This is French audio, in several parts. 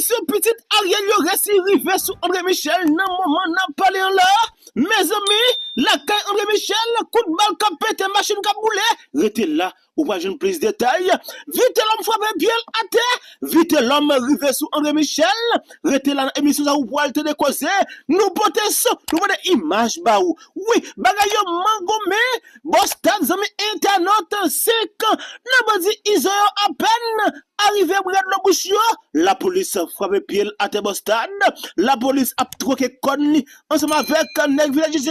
Monsieur Petit Ariel yo resti rivé sous André Michel nan moment n'a parlé en là. Mes amis, la caille André Michel, coup de balle qui pété, machine qui boulé, rete là, ou pas jeune plus de détail. Vite l'homme frappé bien à terre, vite l'homme rivé sous André Michel, rete là, émission ça ou pour te décauser, nous porter son, nous porter image ba ou. Oui, bagay yo mangomé, Boston, zami internet, 5 ans, n'a pas dit ils ont à peine arrivé à le bouche yo, la police frappe pied à te Boston, la police a troqué conne ensemble avec nèg village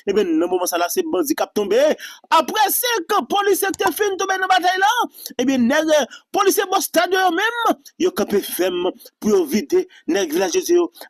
et ben dans moment ça là c'est bandi cap tombé après 5 ans police était fin tomber dans bataille là et ben nèg police Boston yo même yo campé ferme pour vider nèg village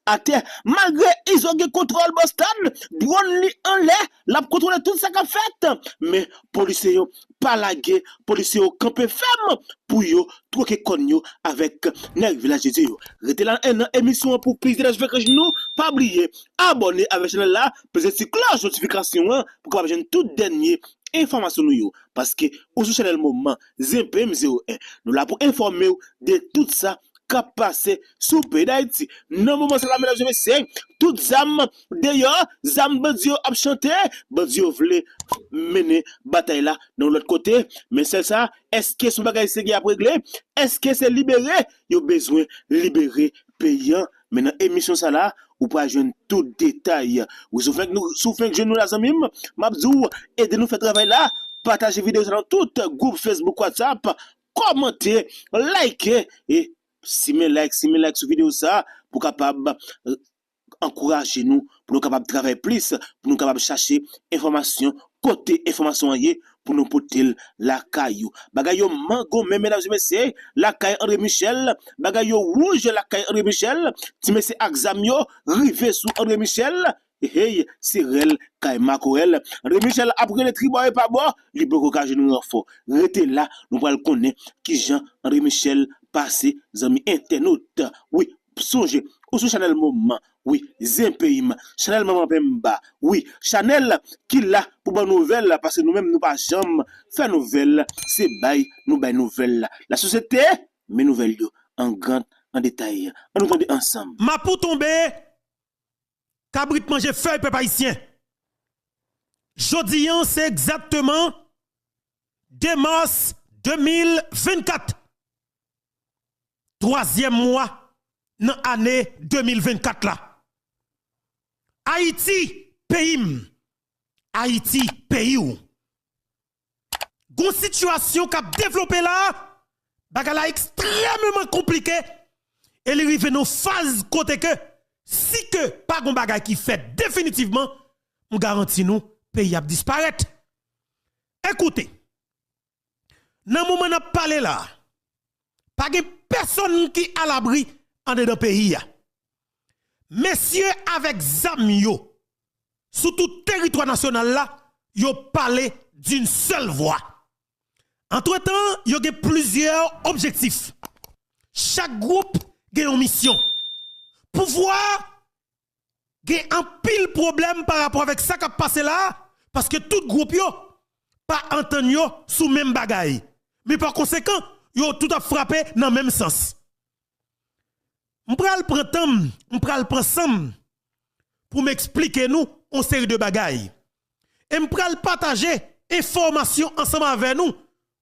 à terre malgré ils ont contrôle Boston drone li en l'air la contrôler tout ça qu'a fait mais police yo pas lagué police yo campé ferme pour yo troquer conne yo avec nèg village yo rete là une émission pour plus de que nous pas oublier abonner avec chaîne là presser cloche notification pour que vous ayez tout dernier information nous parce que au channel moment ZPM01 nous là pour informer de tout ça qui passé sous pays d'Haïti. Non moment c'est la mesdames et messieurs, toutes zam d'ailleurs zam bandio a chanté, bandio voulait mener bataille là dans l'autre côté, mais c'est ça, est-ce que son bagage c'est à régler? Est-ce que c'est libéré? Il y a besoin libérer payant. Maintenant émission ça là ou pas joindre tout détail. Ou souffrez que nous la amis, m'abdou aidez nous faire travail là, partager vidéo dans tout groupe Facebook WhatsApp, commenter, liker et si mes likes sur vidéo ça pour capable encourager nous pour nous capable travailler plus pour nous capable chercher information côté information pour nous porter la caillou bagay yo mango mesdames et messieurs la caille André Michel bagay yo rouge la caille André Michel ti monsieur Axamio rivé sous André Michel hey Cyril caille Macoel André Michel après le triboy pas bon li beaucoup ka nous renfort rete là nous va le connaître qui Jean André Michel passé amis internautes oui songez au Chanel moment oui Zempim Chanel maman Pemba oui Chanel qui là pour bonne nouvelle parce que nous même nous pas jamais faire nouvelle c'est bail nous bail nouvelle la société mes nouvelles en grand en détail on nous entend ensemble ma pour tomber cabrit manger feuille peuple haïtien jodi c'est exactement 2 mars 2024 troisième mois dans l'année 2024 là. Haïti, pays. Haïti, pays ou. Gon situation qui a développé là, bagala extrêmement compliqué. Et il arrive dans phase côté que si que pas gon bagay qui fait définitivement, on garantit nous pays a disparaître. Écoutez. Dans moment n'a parlé là, pas de personne qui à l'abri en dedans pays. Messieurs avec Zamio, sous tout territoire national là, yo parlé d'une seule voix. Entre-temps, yo a plusieurs objectifs. Chaque groupe a une mission. Pouvoir a un pile problème par rapport avec ça qui a passé là, parce que tout groupe yo pas entendu sous même bagaille. Mais par conséquent, yo tout a frappé dans le même sens. M'pral prend temps, m'pral prend sam pour m'expliquer nous une série de bagailles. Et m'pral partager information ensemble avec nous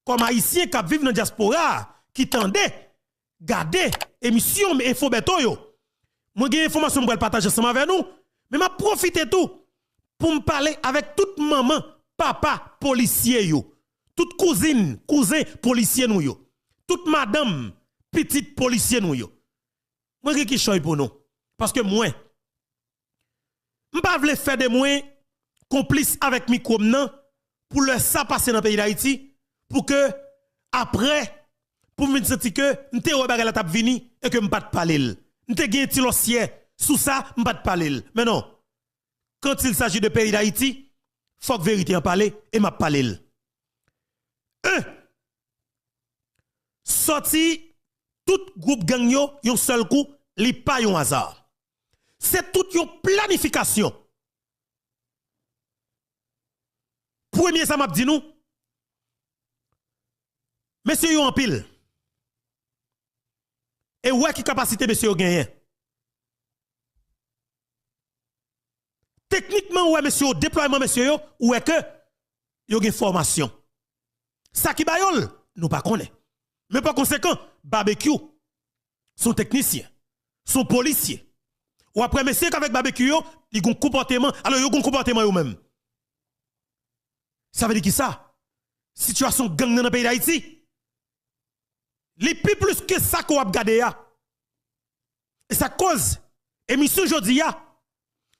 comme haïtiens qui vivent dans la diaspora qui tendait garder émission mais info beto yo. Moi j'ai information m'pral partager ensemble avec nous, mais m'a profiter tout pour me parler avec toute maman, papa policier yo, toute cousine, cousin policier nous yo, toute madame petite policier nous yo. Moi qui choy pour nous parce que moi m'pa vle faire de moi complice avec micro nan pour le ça passer dans le pays d'Haïti pour que après pour me sentir que m'te rebaga la tap vini et que m'pas de parler m'te gen ti lossier sous ça m'pas de parler mais non quand il s'agit de pays d'Haïti faut que vérité en parler et m'a parler sorti tout groupe gang yo yon seul coup li pa yon hasard. C'est toute yon planification. Premier ça m'a dit nous. Messieurs yon en pile. Et ouais, qui capacité, monsieur, yo gagne. Techniquement, ouais, monsieur, au déploiement, monsieur, yo, ouais que, yo gen formation. Ça qui bayol, nous pas connaît. Mais par conséquent, barbecue, son technicien, son policier. Ou après, monsieur, qu'avec barbecue, ils ont un comportement, alors ils ont un comportement eux-mêmes. Ça veut dire qui ça? Situation gang dans le pays d'Haïti. Les plus que ça qu'on a regardé. Et ça cause, émission aujourd'hui,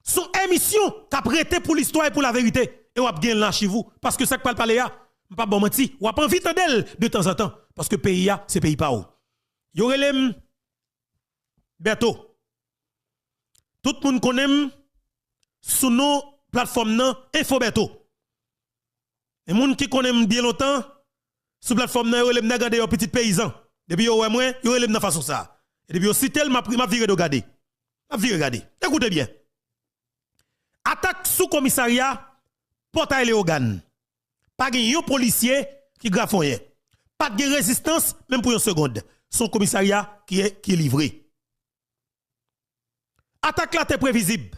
son émission qui a prêté pour l'histoire et pour la vérité. Et on a gagné là chez vous. Parce que ça qui parle parler, pas bon menti. On a pas envie d'elle de temps en temps. Parce que pays, c'est pays pas où. Yo relem Berto. Tout le monde connaît sous nos plateformes Info Berto. Et moun qui connaît bien longtemps sur plateforme nan yo relem n'a gade yo petit paysan. Depuis yo ouais moi, yo relem dans façon ça. Et depuis yo si tel m'a viré de regarder. M'a viré regarder. Écoutez bien. Attaque sous commissariat portail Léogane. Pas gen policier qui grafoye. Pas de résistance même pour une seconde. Son commissariat qui est livré. Attaque là t'es prévisible.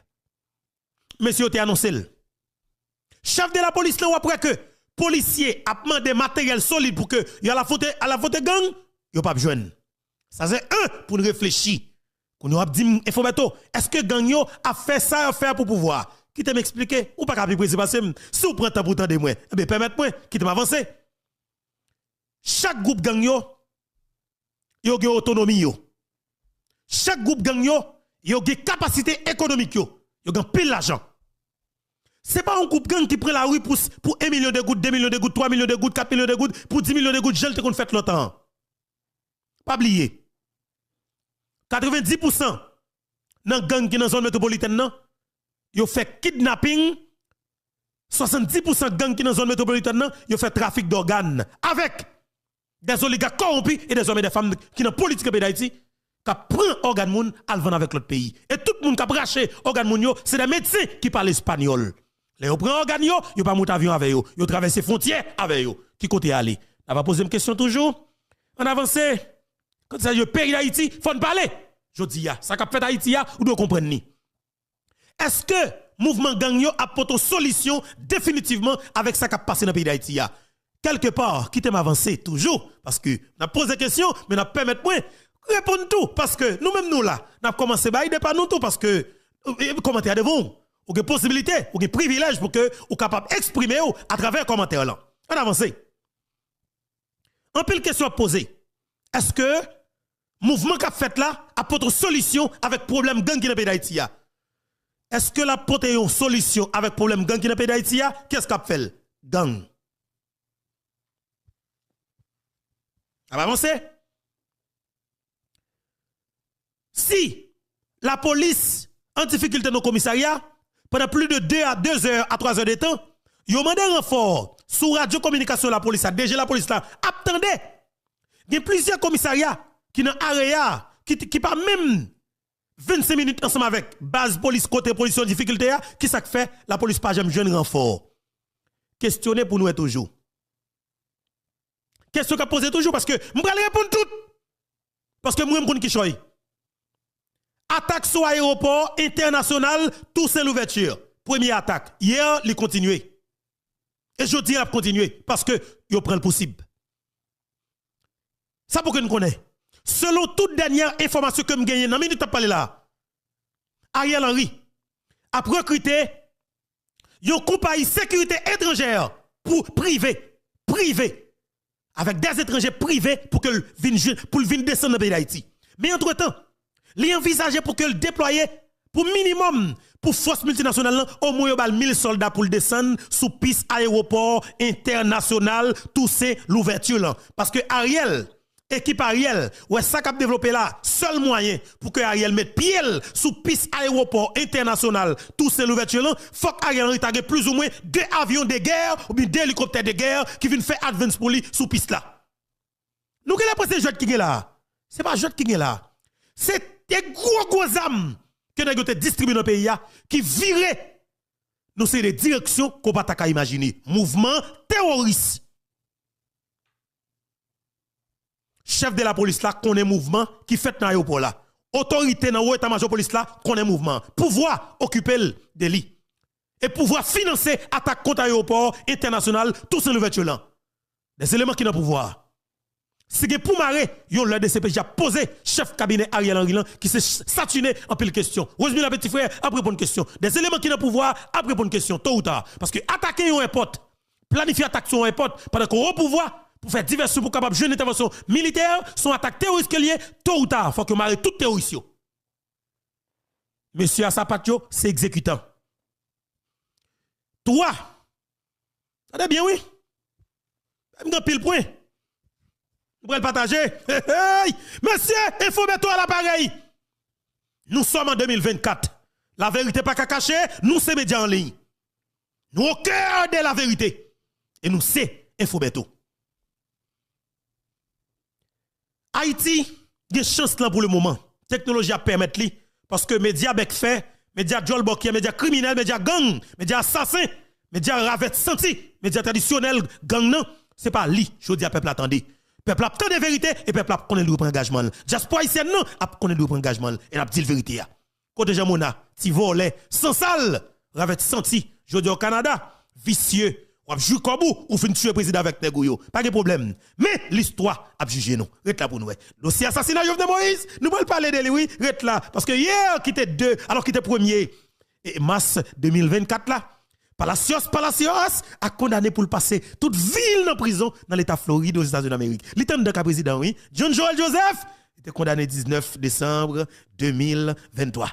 Monsieur t'es annoncé. Chef de la police là après que policier a demandé matériel solide pour que y a la faute gang, yo pas joindre. Ça c'est un pour nous réfléchir. Qu'on nous a dit est-ce que gang yo a fait ça à faire pour pouvoir? Qui te m'expliquer ou pas capable précis parce que si vous prenez temps pour temps de moi, eh bien permettez-moi qui te m'avancer. Chaque groupe gang yo a une autonomie yo. Chaque groupe gang yo a une capacité économique yo. Yo a pile l'argent. C'est pas un groupe gang qui prend la rue pour 1 million de gouttes, 2 millions de gouttes, 3 millions de gouttes, 4 millions de gouttes, pour 10 millions de gouttes, gel te qu'on fait longtemps. Pas oublier. 90% dans gang qui dans zone métropolitaine nan, yo fait kidnapping. 70% gang qui dans zone métropolitaine nan, yo fait trafic d'organes avec des oligarques corrompus et des hommes et des femmes qui dans politique pays d'Haïti qui prend organe moun al vendre avec l'autre pays. Et tout le monde qui a braché organe moun yo, c'est des médecins qui parlent espagnol. Les yo prend organe yo pas monter avion avec yo, yo traverser frontière avec yo. Qui côté aller? On va poser une question toujours. On avance. Quand ça le pays d'Haïti, faut en parler. Je dis ça qu'a fait Haïti ou doit comprendre ni. Est-ce que mouvement gang yo a poto solution définitivement avec ça qu'a passé dans le pays d'Haïti? Quelque part, qui t'aime avancer toujours parce que n'a posé question mais n'a permettre moi répondre tout parce que nous-mêmes nous là, n'a commencé bailler de pas nous tout parce que commentaire de vous, ou que possibilité, ou que privilège pour que ou capable exprimer à travers commentaire là. On avance. En pile question à poser. Est-ce que mouvement qu'a fait là a poto solution avec problème gang qui dans le pays d'Haïti? Est-ce que la pote une solution avec problème gang qui dans le pays d'Haïti? Qu'est-ce qu'a fait? Gang. On va avancer. Si la police en difficulté dans le commissariat, pendant plus de 2 à 2 heures à 3 heures de temps, ils ont demandé un renfort sous radio communication la police, déjà la police là, attendez. Il y a plusieurs commissariats qui dans area qui pas même 25 minutes ensemble avec base police côté police en difficulté qui ça fait la police pas jamais jeune renfort. Questionner pour nous toujours. Question qu'a posé toujours parce que m'pa répondre tout. Parce que moi me connais qui choy. Attaque sur aéroport international tout c'est l'ouverture. Première attaque. Hier, il continué. Et je dis à continuer parce que yo prend le possible. Ça pour que nous connaissons. Selon toute dernière information que me gagne dans minute à parler là. Ariel Henry a recruté une compagnie sécurité étrangère pour privé avec des étrangers privés pour que le vienne descendre dans le pays d'Haïti. Mais entre-temps, il envisagé pour que le déployer pour minimum pour force multinationale au moins 1000 soldats pour le descendre sous piste aéroport international tout c'est l'ouverture là parce que Ariel équipe Ariel ouais ça qu'a développé là seul moyen pour que Ariel mette pied sous piste aéroport international tout c'est l'ouverture là faut qu'Ariel ait plus ou moins 2 avions de guerre ou bien 2 hélicoptères de guerre qui viennent faire advance pour lui sous piste là. Nous qu'est la jet qui est là? C'est pas jet qui est là. C'est des gros âmes que nous avons distribué dans le pays qui viraient nous c'est des directions qu'on pas ta imaginer. Mouvement terroriste. chef de la police là connaît mouvement qui fait dans l'aéroport là. Autorité dans l'état-major police là connaît mouvement. Pouvoir occuper le délit. Et pouvoir financer attaque contre l'aéroport international tout sans l'ouverture là. Des éléments qui n'ont pouvoir. C'est que pour marrer, yon le DCPJ a posé chef cabinet Ariel Henry qui s'est saturé en pile question. Rosemilla petit frère a répondre une question. Des éléments qui n'ont pouvoir a répondre une question tôt ou tard parce que attaquer un airport, planifier attaque sur un airport pendant qu'on au pouvoir pour faire diverses pour capable jeune intervention militaire, son attaque terroriste liée tôt ou tard, faut que marrer tout terroriste. Monsieur Assapatio, c'est exécutant. Toi, ça bien oui. M'en pile point. Vous pouvez le partager. Hey, monsieur, Infobeto à l'appareil. Nous sommes en 2024. La vérité pas qu'à cacher, nous sommes médias en ligne. Nous au cœur de la vérité. Et nous c'est Infobeto. Haïti, il y a chance là pour le moment. Technologie a permettre li parce que médias bec fait, médias Jol Bokia, médias criminels, médias gang, médias assassins, médias ravet senti, médias traditionnels gang non, c'est pas li, je dis à peuple attendez. Peuple a tant de vérité et peuple a connaît le engagement. Diaspora haïtienne non a connaît le engagement et a dit la vérité. Côté Jamona, ti volé sans sale, ravet senti, je dis au Canada, vicieux, ou jouer comme ou fin tuer président avec Negouyo. Pas de problème. Mais l'histoire a jugé nous. Rete là pour nous. Dossier assassinat Jovenel Moïse, nous pouvons parler de lui, rete là parce que hier qui était 2 alors qu'il était 1er mars 2024 là. Palacios a condamné pour le passer toute ville en prison dans l'état Floride aux États-Unis d'Amérique. L'état de président, oui, John Joel Joseph, était condamné 19 décembre 2023.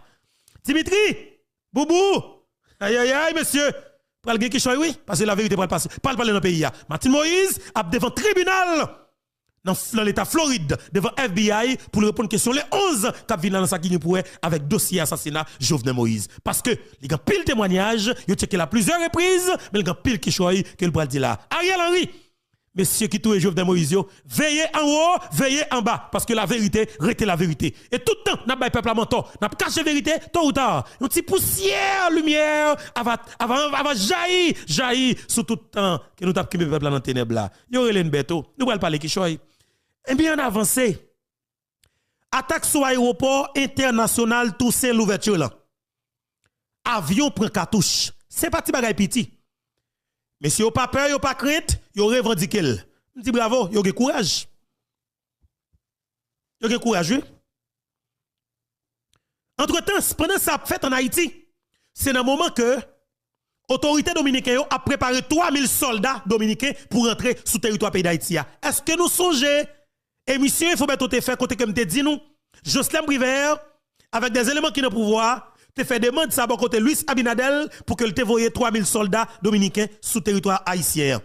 Dimitri, Boubou, aïe aïe aïe, monsieur, pral gen qui oui, parce que la vérité pral passer. Pas parler dans le pays. Martin Moïse a devant tribunal dans l'état Floride devant FBI pour répondre question les 11 qui viennent dans sa qui pour avec dossier assassinat Jovenel Moïse parce que il y a pile témoignage, il checké la plusieurs reprises, mais il y a pile qui choisit que le pral dit là. Ariel Henry, messieurs qui touent Jovenel Moïse, veillez en haut, veillez en bas parce que la vérité reste la vérité. Et tout le temps n'a pas peuple à menton, n'a pas caché vérité tôt ou tard. Une petite poussière lumière avant jaillir sur tout le temps que nous tapons peuple dans les ténèbres là. Yo relève beto, nous allons parler qui choisit. Et bien avancé. Attaque sur l'aéroport international Toussaint l'ouverture là. Avion prend cartouche. C'est parti bagay piti. Mais si vous pas peur, vous pas crainte, vous revendiquez. Je dis bravo, vous avez courage. Vous avez courage. Entre-temps, pendant ça fait en Haïti, c'est dans le moment que l'autorité dominicaine a préparé 3000 soldats dominicains pour entrer sous le territoire pays d'Haïti. Est-ce que nous songeons émission, il faut mettre te fait côté comme te dit nous, Jocelyn Briver, avec des éléments qui n'ont pouvoir, te fait demande ça bon côté Luis Abinadel pour que te voyait 3000 soldats dominicains sous territoire haïtien.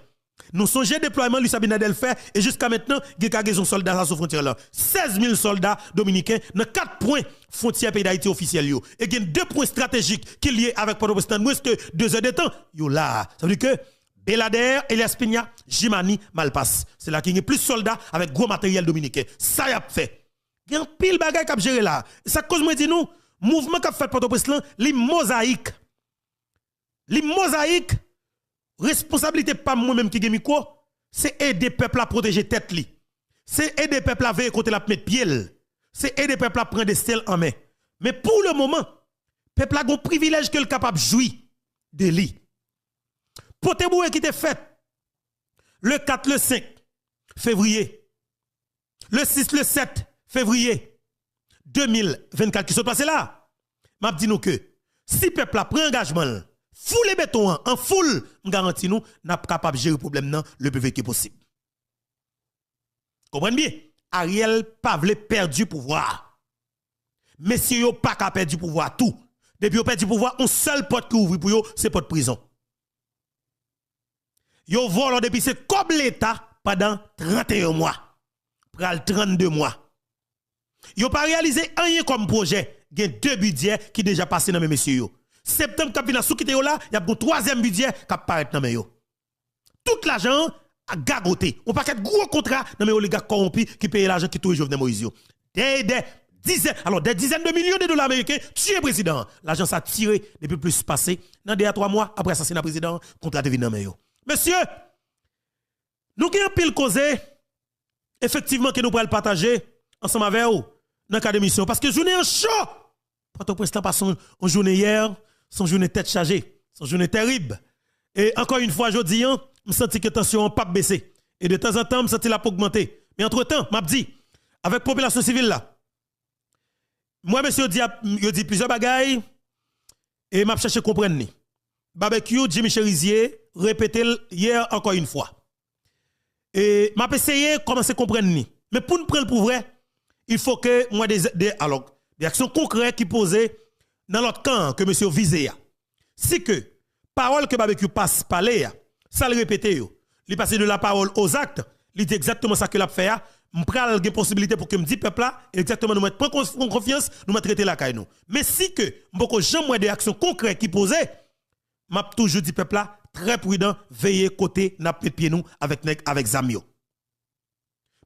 Nous songeons déploiement Luis Abinadel fait et jusqu'à maintenant, il y a des soldats à la frontière là. 16 000 soldats dominicains dans 4 points frontière pays d'Haïti officiels yo. Et il y a 2 points stratégiques qui liés avec Port-au-Prince moins que 2 heures de temps. Yo là, ça veut dire que Belader, Elias Pigna, Jimani, Malpass. C'est là qu'il y a plus de soldats avec gros matériel dominicain. Ça y a fait. Il y a un pile bagay qui a géré là. Ça cause moi dit nous, mouvement qui a fait Port-au-Prince là, les mosaïques. Les mosaïques, responsabilité pas moi-même qui gagne quoi, c'est aider peuple à protéger tête li. C'est aider peuple à veiller côté la mettre pied. C'est aider peuple à prendre des stèles en main. Mais pour le moment, peuple a un privilège que le capable jouir de lui. Poteboué qui était fait le 4, le 5 février, le 6, le 7 février 2024 qui se passe là, m'a dit nous que si peuple a pris engagement, foule béton en foule, me garantit nous n'a pas capable de gérer le problème non le plus vite possible. Comprenez bien? Ariel Pavle perdu pouvoir. Messieurs yo pas capable perdre du pouvoir tout. Depuis yo perdu du pouvoir, un seul porte qui ouvre pour yo, c'est porte prison. Yo volent depuis c'est comme l'État pendant 31 mois. Pral 32 mois. Yo pas réalisé rien comme projet. Il y a 2 budgets qui déjà passé dans mes messieurs yo. Septembre cap vient sous quitter là, il y a un 3e budget qui apparaît dans mes yo. Tout l'argent a gagoté. On pas qu'être gros contrat dans mes oligarques corrompus qui payent l'argent qui touche Jovenel Moïse yo. Des dizaines de millions de dollars américains tué président. L'argent ça tiré depuis plus passé dans 2 à 3 mois après assassinat président contrat devine dans mes yo. Monsieur, nous qui avons pile causé effectivement que nous pourrons le partager ensemble avec vous dans le d'émission. Parce que journée en chaud, Port-au-Prince pas son journée hier, son journée tête chargée, son journée terrible. Et encore une fois, je dis, je sens que la tension n'a pas baissé. Et de temps en temps, je sens la augmenter. Mais entre-temps, je dis, avec la population civile là, moi, monsieur, je dis plusieurs bagailles et je cherche à comprendre. Barbecue, Jimmy Cherizier, répété hier encore une fois. Et je essayé de commencer à comprendre. Mais pour nous prendre pour vrai, il faut que moi des actions concrètes qui posent dans l'autre camp que monsieur visé. Si que parole que barbecue passe par là, ça le répéter il passe de la parole aux actes, il dit exactement ça que l'a fait. Je prends des possibilités pour que me dit peuple là exactement nous mettre prendre confiance, nous mettre traiter la caille nous. Mais si que beaucoup jamais des actions concrètes qui posent, m'a toujours dit peuple là très prudent, veillez côté n'a pied nous avec zamio.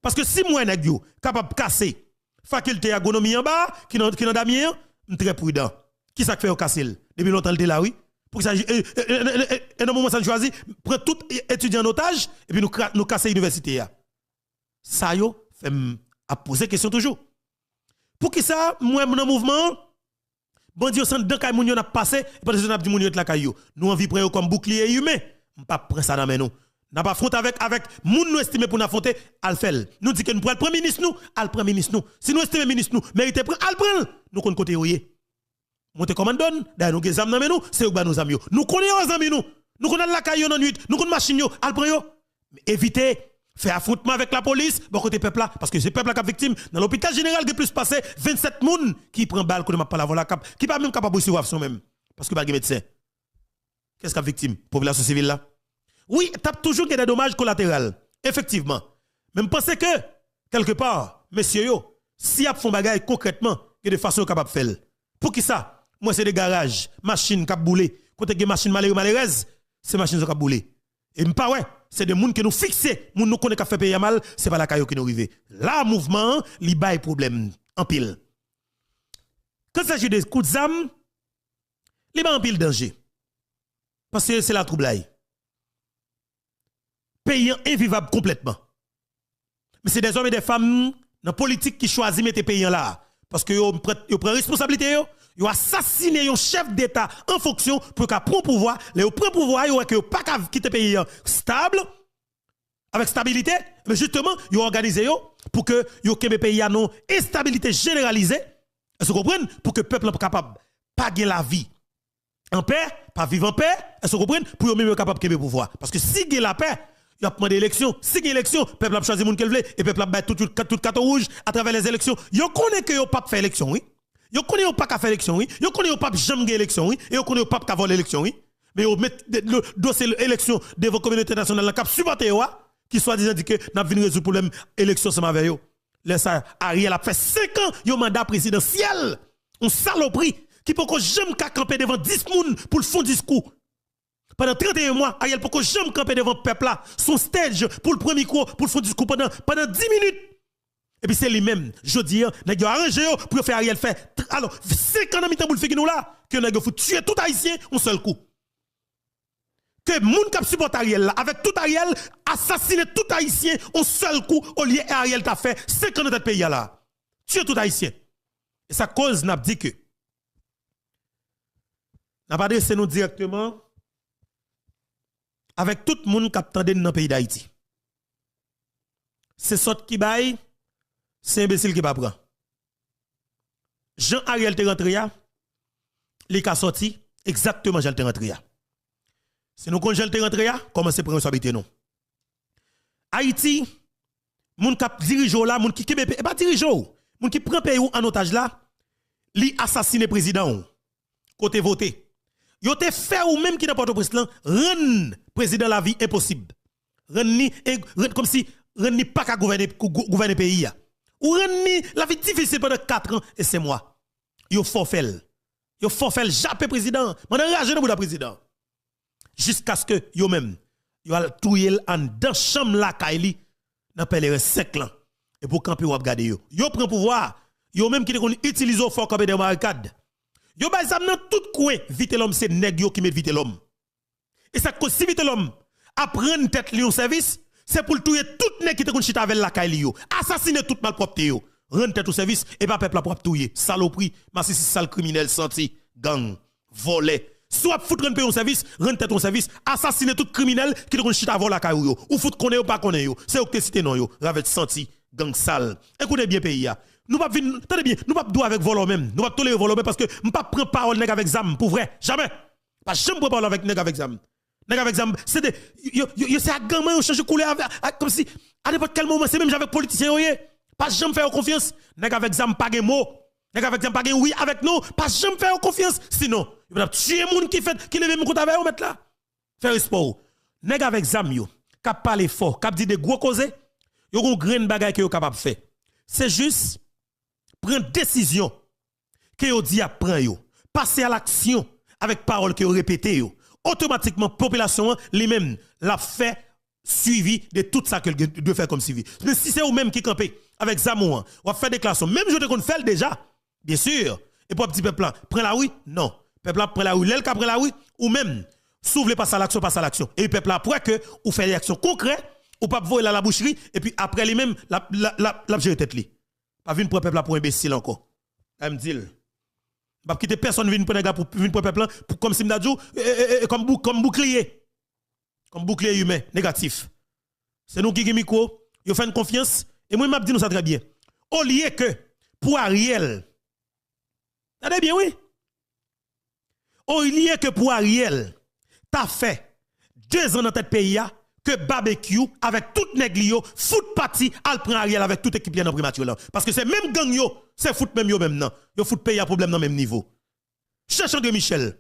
Parce que si moi nèg yo capable de casser faculté agronomie en bas qui dans Damien, très prudent. Qui ça fait au casser depuis longtemps il là oui pour ça et dans moment ça choisi prend tout étudiant en otage et puis nous casser l'université là. Ça yo fait à poser question toujours. Pour qui ça moi dans mouvement bandi au centre de kay moun yo n'a passé parce que n'a dit moun yo la kay yo. Nous envie prendre comme bouclier humain. On pas prendre ça dans main nous. N'a pas affronter avec moun nous estimé pour nous affronter al fait. Nous dit que nous prend le premier ministre nous, al premier ministre nous. Si nous estimé ministre nous, mérite prendre al prend. Nous kon côté oyé. Monte commandant, d'ailleurs nous gezam nan nous, c'est ou ba nous amis yo. Nous connaissons les amis nous. Nous connaissons la caillou dans nuit, nous connaissons machine yo, al prend yo. Évitez faire affrontement avec la police, bon côté peuple là parce que c'est peuple là qui victime. Dans l'hôpital général qui plus passé 27 moun qui prend balle qu'on m'a pas la voler cap, qui pas même capable de suivre son même parce que pas de médecin. Qu'est-ce qu'a victime? Population civile là. Oui, tape toujours qu'il y a des dommages collatéraux. Effectivement. Mais je pense que, quelque part, messieurs, si vous font bagaille concrètement, il y a des façons capables de faire. Pour qui ça? Moi, c'est des garages, machines qui boulé. Quand il y a des machines malheureuses, c'est machines qui boulé. Et pas ouais, c'est des gens qui nous fixent, nous nous connaissons qui fait payer mal, c'est pas la caillou qui nous arrive. Là, mouvement, il y a problème en pile. Quand il s'agit des coups de zam, il y a en pile danger. Parce que c'est la trouble. Pays invivable complètement. Mais c'est des hommes et des femmes dans la politique qui choisissent de mettre les pays là. Parce que ils prennent responsabilité, ils assassiné un chef d'État en fonction pour qu'il prenne pouvoir. Les prennent pouvoir, ils ne pas quitter le pays stable, avec stabilité. Mais justement, ils ont organisé pour que le pays ait une instabilité généralisée. Est-ce que vous comprenez? Pour que le peuple soit capable de pas gagner la vie en paix, pas vivre en paix. Est-ce que vous comprenez? Pour que capable de pouvoir. Parce que si il y a la paix, il y a demandé élection. Si il y a élection, le peuple a choisi moun qu'elle veut et le peuple a battu tout carton rouge à travers les élections. Yo connaît que yo pas faire élection, oui. Yo connaît yo pas faire élection, oui. Yo connaît yo pas jamais gagner élection, oui. Et yo connaît yo pas voler élection, oui. Mais yo met le dossier élection devant la communauté nationale la cap supporter yo qui soit disant que n'a venir résoudre problème élection sama avec yo. Laisse ça Ariel a fait 5 ans yo mandat présidentiel. On saloperie qui peut jamais camper devant 10 moun pour le fond discours. Pendant 31 mois, Ariel Poko jamais camper devant le peuple là, son stage pour le premier cours, pour le fond discours pendant 10 minutes. Et puis c'est lui-même, je dis, nèg arrangé pour faire Ariel faire. Alors, 5 ans dans mi-temps pour le faire nous là, que nèg faut tuer tout haïtien un seul coup. Que moun k'ap supporte Ariel là, avec tout Ariel, assassiner tout haïtien un seul coup, au lieu Ariel t'a fait 5 ans dans notre pays là. Tuer tout haïtien. Et ça cause n'a dit que n'a pas adressé nous directement avec tout le monde qui attend dans le pays d'Haïti. C'est sorte qui baille, c'est imbécile qui va prendre. Jean-Ariel te rentré, il a sorti exactement Jean te rentré. Si nous connaissons Jean te rentré, comment c'est pour responsabilité nous? Haïti, moun qui dirige là, moun qui pas dirige, moun qui prend pays en otage là, li assassine président côté voté. Yo te fait ou même qui n'a pas de président, rendre président la vie impossible. Rendre comme si rendre pas qu'à gouverner pays. Ou rendre la vie difficile pendant 4 ans et 5 mois. Yo forfait. Yo forfait jappé président. M'en enragé dans le président. Jusqu'à ce que yo même yo al touyer en dans chambre la kaili dans pèlerin 5 ans. Et pour camper ou regarder yo. Yo prend pouvoir. Yo même qui utilise au fort comme des barricades. Yo ba zam nan tout coin, vite l'homme c'est nèg yo qui met vite l'homme. Et ça cause si vite l'homme apprendre tête li au service, c'est pour tuer tout nèg qui te kon chita avec la caille yo, assassiner tout malpropre yo, rendre tête au service et pas peuple pour tuer, saloperie, massi sale criminel senti, gang, volé. Soit foutre un peu au service, rendre tête au service, assassiner tout criminel qui te kon chita avec la caille yo, ou foutre connaît ou pas connaît yo, c'est ok cité non yo, ravet senti, gang sale. Écoutez bien pays ya. Nous pas venir, attendez bien, nous pas douer avec voler même, nous pas tolérer voler même parce que nous pas prendre parole nèg avec zam pour vrai, jamais. Pas jamais prendre parole avec nèg avec zam. Nèg avec zam, c'est des c'est à gamin on change couleur comme si à n'importe quel moment c'est même avec politiciens oyé. Pas jamais faire confiance. Nèg avec zam pas gen mot. Nèg avec zam pas gen oui avec nous, pas jamais faire confiance sinon il va tuer moun qui fait qui lève mon compte avec mettre là. Faire sport. Nèg avec zam yo, cap parler fort, cap dit des gros causes, yo gon grain bagay que yo capable faire. C'est juste prendre décision que yo dit à prendre yo, passer à l'action avec parole que yo répété yo. Automatiquement population lui même l'a fait suivi de tout ça que doit faire comme suivi. Mais si c'est vous même qui campez avec Zamouan, on va faire déclaration, même je te qu'on fait déjà, bien sûr. Et pour petit peuple prend la oui, non. Peuple prend la oui, l'el ka prend la oui ou même s'ouvre pas à l'action. Et peuple après que ou fait des actions concrètes ou pas voler la boucherie et puis après lui même la gérer tête li. Pas venir pour peuple pour imbécile encore. Elle me dit pas quitter personne venir pour nèg pour venir pour peuple pour comme si m'dadjou comme bouclier. Comme bouclier humain négatif. C'est nous qui gagne micro, yo fait une confiance et moi m'a dit nous ça très bien. Au lieu que pour Ariel. Attendez bien oui. Au lieu que pour Ariel, t'as fait 2 ans dans tête pays que barbecue avec toute néglio, foot party, al prend Ariel avec toute équipe dans primature là. Parce que c'est même gang yo, c'est foot même yo même non. Yo foot pays a problème dans même niveau. Cherche André Michel.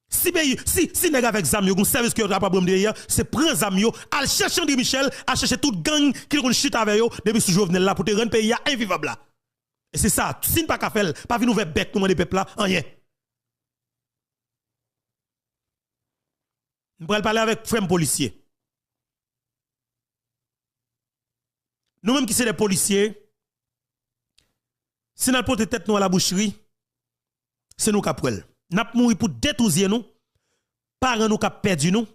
Si nèg avec zam yo, un service que yo pas problème derrière, c'est prend zam yo, al chercher André Michel, al chercher toute gang qui kon chita avec yo depuis ce Jovenel là pour te rendre pays invivable là. Et c'est ça, si pas ka faire, pas venir ouvert bec nous des peuple là, rien. Nous allons parler avec frères policiers. Nous-mêmes qui sommes des policiers, si nous portons tête nous à la boucherie, c'est nous qui avons nous avons mouru pour détruire nous, parents nous qui avons perdu nous,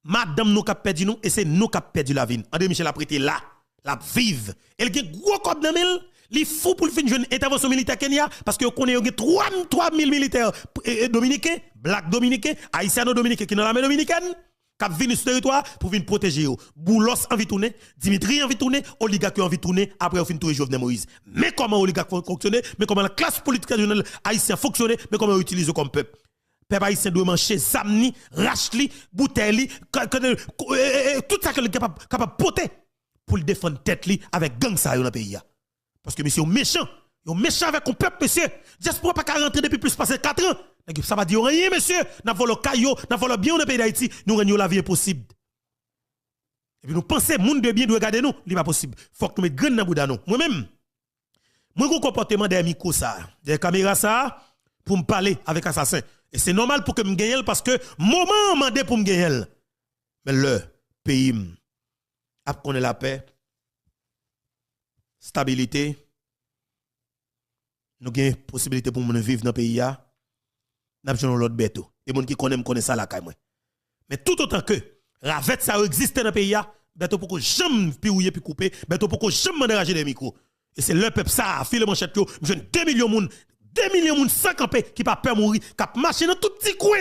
madame nous qui avons perdu nous, et c'est nous qui avons perdu la vie. André Michel a prêté là, la vive. Elle a gros comme dans mille, il faut pour faire une intervention militaire Kenya, parce que vous connaissez 3000 militaires dominicains, black dominicains, haïtiens dominicains qui sont dans la main dominicaine, qui viennent sur le territoire pour venir protéger. Boulos envie de tourner, Dimitri envie de tourner, oligarque envie de tourner, après on finit de Jovenel Moïse. Mais comment oligarque fonctionner, mais comment la classe politique régionale haïtienne fonctionner, mais comment on utilise comme peuple. Peuple haïtien doit manger zamni, rachli, bouteille, tout ça qu'il est capable de porter pour le défendre tête li avec gang ça dans le pays. Parce que monsieur méchant, méchant avec un peuple monsieur. Diaspora pas rentrer depuis plus passé 4 ans. Ça va dire rien monsieur, n'a volé caillou, n'a volé bien dans le pays d'Haïti, nous renons la vie impossible. Et puis nous pensons monde de bien doit regarder nous, il pas possible. Faut que nous mettre grain dans bouda nous. Moi-même moi un comportement des micro ça, des caméras ça pour me parler avec assassin. Et c'est normal pour que me gagne parce que moment mandé pour me gagner. Mais le pays a connaît la paix, stabilité. Nous avons possibilité pour nous vivre dans le pays. Nous avons l'autre bête. Et les gens qui connaissent ça là. Mais tout autant que Ravet ça existe dans le pays, beto pour que jamais piouiller puis couper, beto pour que jamais déranger des micros. Et c'est le peuple ça, file manchette yo, jeune 2 millions moun, 2 millions moun sans camper qui pas peur mourir, qui marcher dans tout petit coin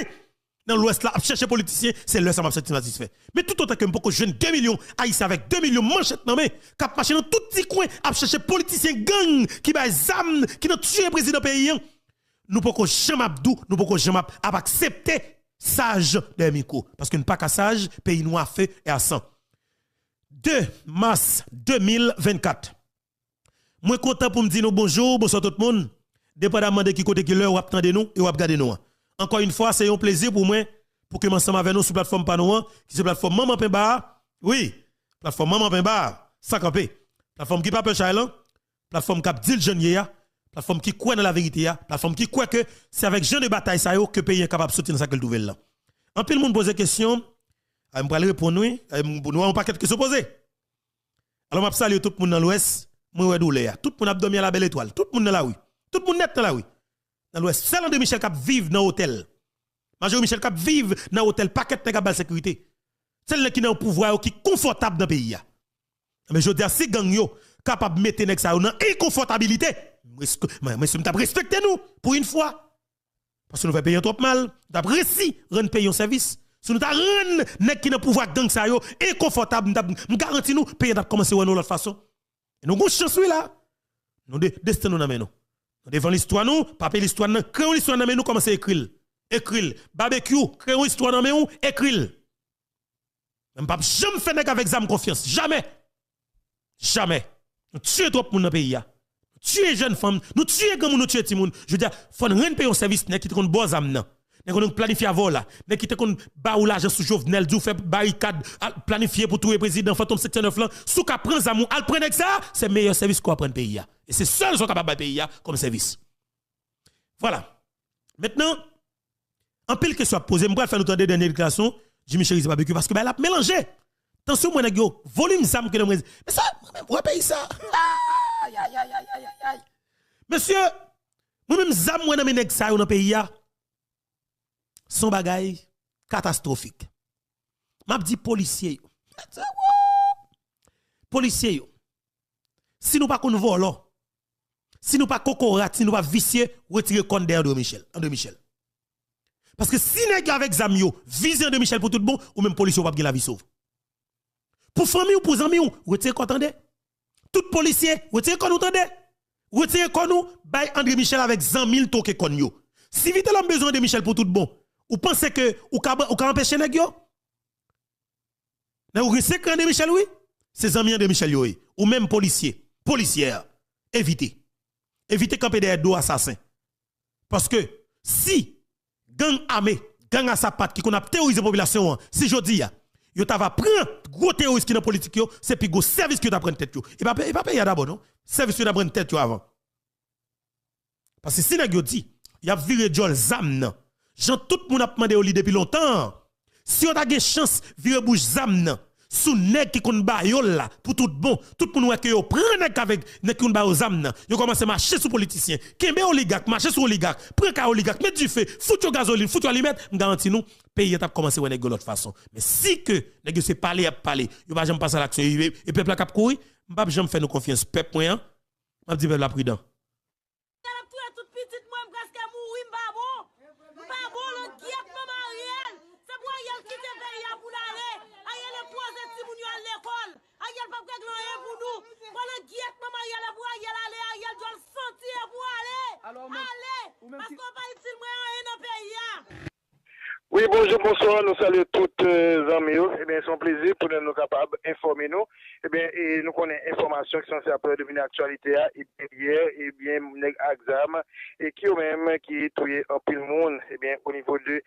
dans l'ouest là, chercher politiciens, c'est le ça m'a satisfait. Mais tout autant que pour que jeune 2 millions haïtien avec 2 millions manchette non mais qui marcher dans tout petit coin, à chercher politiciens gang qui ba zam, qui n'a tué président pays. Nous pouvons jamais abdou, nous pouvons jamais accepter sage de micro parce que nous pas qu'à sage, pays nous a fait et à 100. 2 mars 2024. Moi content pour me dire nous bonjour, bonsoir tout le monde. Dépendamment de qui côté qui l'heure ou attendez nous et ou regarder nous. Encore une fois, c'est un plaisir pour moi pour que ensemble avec nous sur plateforme Panouan, qui c'est plateforme Maman Pemba. Oui, plateforme Maman Pemba, sans camper. Plateforme qui pas peur Chailan, plateforme qui dit le jeune plateforme qui croit dans la vérité, plateforme qui croit que c'est avec jeune de bataille ça que le pays est capable de sortir dans sa nouvelle là. En pile monde pose des questions, je vais répondre nous avons pas quelques questions posées. Alors je salue tout le monde dans l'ouest, moi doulé. Tout le monde a dormi à la belle étoile, tout le monde dans la rue. Tout le monde net dans la rue. Dans l'ouest, c'est André Michel qui vive dans l'hôtel. Major Michel qui vive dans l'hôtel paquet de sécurité. Celle qui est au pouvoir, qui est confortable dans le pays. Mais je dis, si gang yo capable de mettre ça dans inconfortabilité, monsieur, nous respecté nous pour une fois. Parce que nous faisons payer trop mal. Nous avons réussi à rendre payer un service. Si nous avons rendu nek qui n'a pouvoir gang ça yo inconfortable, nous garantis nous payer d'ap commencer de l'autre façon. Et nous avons chance là. Nous destin nous nous. Devant l'histoire nous, papier l'histoire nous, créons l'histoire nous, nous commencer à écrire. Écrire. Barbecue, créons l'histoire nous, écrire. Même pas jamais faire avec zam confiance, jamais. Jamais. Nous tuons trop moun dans le pays. Nous tuons jeunes femmes, nous tuons grand moun, nous tuons petit moun. Je veux dire, faut rien payer un service qui te kon bon zam nan. Nek kon planifier vol là, nek qui te kon ba ou l'argent sous Jovenel, dou fait barricade planifier pour tout le président Fantôme 79 là, sou ka prend zam al prendre ça, c'est meilleur service qu'on prendre pays. Et c'est seul sont capable pays comme service. Voilà. Maintenant, en pile que soit posé, m'pa faire nous tendre dernière déclaration, Jimmy Chéri barbecue parce que ben, elle a mélangé. Attention moi nèg yo, volume zam que mais ça ouais pays ça. Aïe aïe aïe aïe aïe. Monsieur, moi même zam moi nan nèg ça dans pays son bagay catastrophique. M'a dit policier yo. Policier yo. Si nous pas qu'on vole, si nous pas cocorat, si nous pas vicier, retirer compte d'André Michel. Parce que si nèg avec zam yo, viser André Michel pour tout bon ou même policier pas la vie sauve. Pour famille ou pour amis ou retirez compte entendez. Tout policier, retirez compte entendez. Retirez compte nous bay André Michel avec 100 000 toke kon yo. Si vite l'homme besoin de Michel pour tout bon, ou pensez que ou ka empêcher nèg yo? Nan ou risque André Michel oui? C'est amis de Michel yo ou même policière, évitez. Évitez camper derrière dos assassin. Parce que si gang armé, gang à sa patte qui qu'on a terrorisé population, si je dis yo ta va prendre gros terroriste qui dans politique yo, c'est puis gros service que tu prendre tête yo. Il pas payer d'abord non, service que tu prendre tête yo avant. Parce que si nèg yo dit, y a viré Jol zam nan. Jean tout moun a demandé au li depuis longtemps. Si on a une chance virer bouche zam nan, sous nèg qui kon ba yo là pour tout bon, tout moun wè que yo prend nèg avec nèg qui kon ba yo zam nan. Yo commence marcher sous politicien, kembe oligarque, marcher sur oligarque, prend ka oligarque, met du feu, fout yo gasoline, fout yo allumettes, m'garanti nous pays t'a commencé wè nèg de l'autre façon. Mais si que nèg se parler à parler, yo pas jamais passer à l'action et peuple a cap courir, m'pa jamais faire nous confiance peuple moyen, m'a dit peuple la prudent. Oui, bonjour, bonsoir, nous saluons toutes amis. Eh bien, c'est un plaisir pour nous capables d'informer nous. Eh bien, et nous connaissons informations qui sont après devenir actualité et hier, et bien, exam et qui au même qui tué en pile monde, eh bien, au niveau de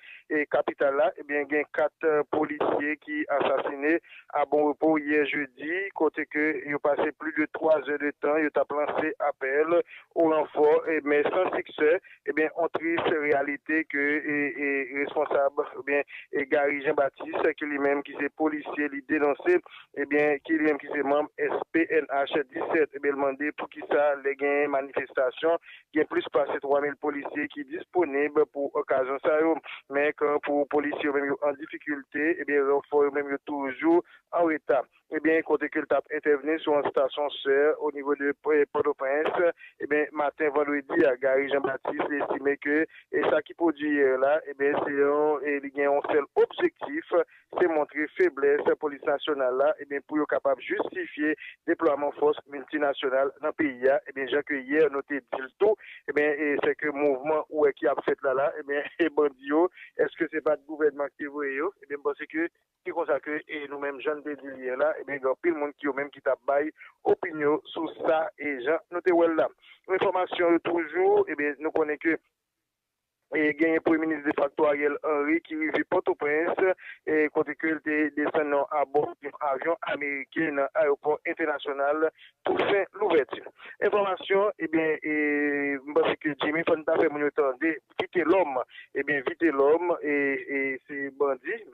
capitale là, eh bien, il y a 4 policiers qui assassinés à bon repos hier jeudi, côté que ils ont passé plus de 3 heures de temps, ils ont lancé appel au renfort, mais sans succès, eh bien, on triste réalité que responsable ou bien Gary Jean-Baptiste qui lui-même qui c'est policier lui dénoncé et bien qui lui-même qui c'est membre SPNH 17 et bien demandé pour qui ça les gains manifestation il y a plus passé 3000 policiers qui disponibles pour occasion ça mais quand pour policiers même en difficulté et bien faut même toujours en retard et bien côté que le tape intervenu sur une station sœur au niveau de Port-au-Prince et bien matin vendredi à Gary Jean-Baptiste estimé que et ça qui produit là et bien c'est et il y a un seul objectif, c'est montrer faiblesse de la police nationale là, et bien pour être capable de justifier déploiement force multinationale dans le pays. Et bien, j'ai que hier noté du tout, et bien, c'est que le mouvement qui a fait là, et bien, et bandio, est-ce que c'est pas le gouvernement qui veut, et bien, parce que, qui consacre, et nous-mêmes, jeunes de là, et bien, il y a plus de monde qui même qui t'a baillé opinion sur ça, et Jean, notez là. L'information toujours, et bien, nous connaissons que et gagné pour le ministre de facto Ariel Henry qui arrive Port-au-Prince et quand il descend à bord d'un avion américain dans l'aéroport international pour faire l'ouverture. Information, eh bien, parce que Jimmy Fonda fait mon temps de quitter l'homme, eh bien, vite l'homme et c'est bandit.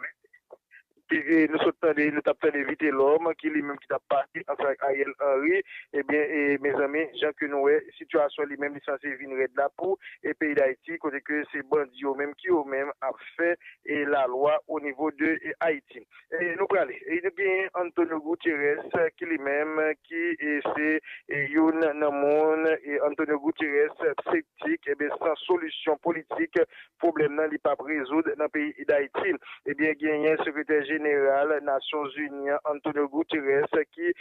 Et nous sommes bien, nous avons éviter l'homme qui lui-même qui t'a parti avec Ariel Henry, eh bien, et mes amis, gens que nous, situation lui-même, est censé venir de là pour, et pays d'Haïti, côté que c'est bandits eux-mêmes qui eux-mêmes a fait et la loi au niveau de Haïti. Et nous prenons, et nous avons Antonio Gutiérrez qui lui-même, qui c'est Youn Namon et Antonio Gutiérrez, sceptique, et bien, sans solution politique, problème n'a pas résoudre dans le pays d'Haïti. Eh bien, il y a un secrétaire général Nations Unies, Antonio Gutiérrez, qui